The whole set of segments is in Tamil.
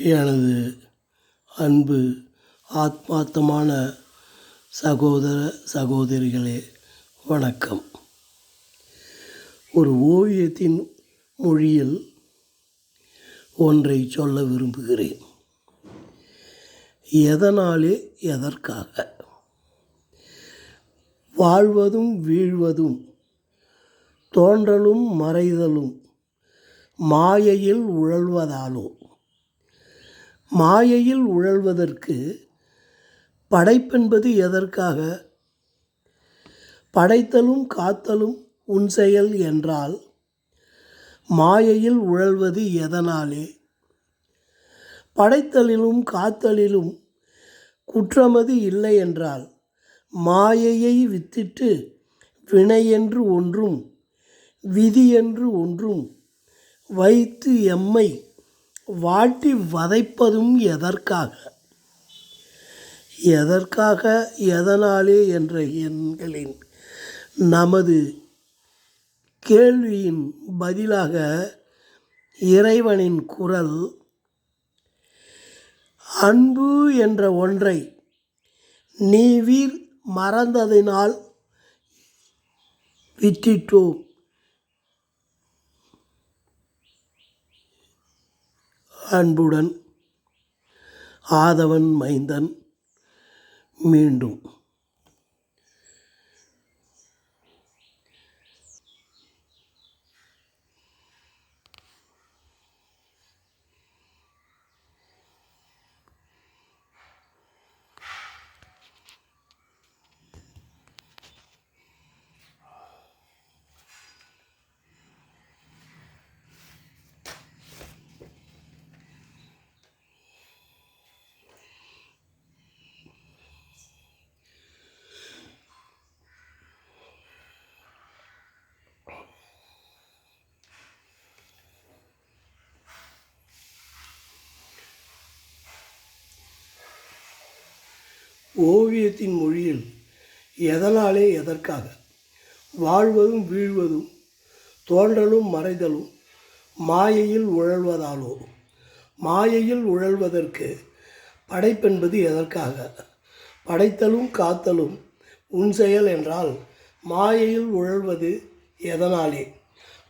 எனது அன்பு ஆத்மார்த்தமான சகோதர சகோதரிகளே, வணக்கம். ஒரு ஓவியத்தின் மொழியில் ஒன்றை சொல்ல விரும்புகிறேன். எதனாலே, எதற்காக? வாழ்வதும் வீழ்வதும், தோன்றலும் மறைதலும், மாயையில் உழல்வதாலோ. மாயையில் உழல்வதற்கு படைப்பென்பது எதற்காக? படைத்தலும் காத்தலும் உன் செயல் என்றால், மாயையில் உழல்வது எதனாலே? படைத்தலிலும் காத்தலிலும் குற்றமது இல்லை என்றால், மாயையை வித்திட்டு வினை என்று ஒன்றும் விதி என்று ஒன்றும் வைத்து எம்மை வாட்டி வதைப்பதும் எதற்காக? எதற்காக, எதனாலே என்ற எண்களின் நமது கேள்வியின் பதிலாக இறைவனின் குரல், அன்பு என்ற ஒன்றை நீவீர் மறந்ததினால் விட்டிட்டோம். அன்புடன் ஆதவன் மைந்தன். மீண்டும் ஓவியத்தின் மொழியில் எதனாலே, எதற்காக? வாழ்வதும் வீழ்வதும், தோன்றலும் மறைதலும், மாயையில் உழல்வதாலோ. மாயையில் உழல்வதற்கு படைப்பென்பது எதற்காக? படைத்தலும் காத்தலும் உன் செயல் என்றால், மாயையில் உழல்வது எதனாலே?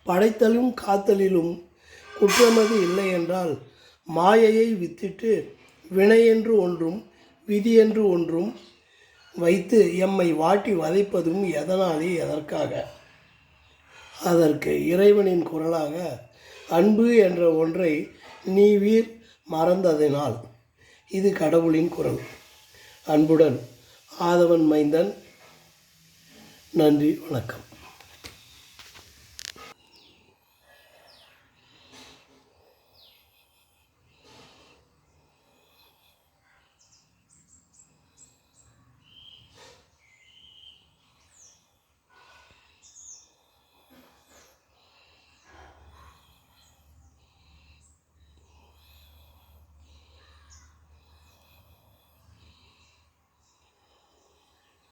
படைத்தலும் காத்தலிலும் குற்றமது இல்லை என்றால், மாயையை வித்திட்டு வினை என்று ஒன்றும் விதி என்று ஒன்றும் வைத்து எம்மை வாட்டி வதைப்பதும் எதனாலே, எதற்காக? அதற்கு இறைவனின் குரலாக, அன்பு என்ற ஒன்றை நீவீர் மறந்ததினால். இது கடவுளின் குரல். அன்புடன் ஆதவன் மைந்தன். நன்றி, வணக்கம்.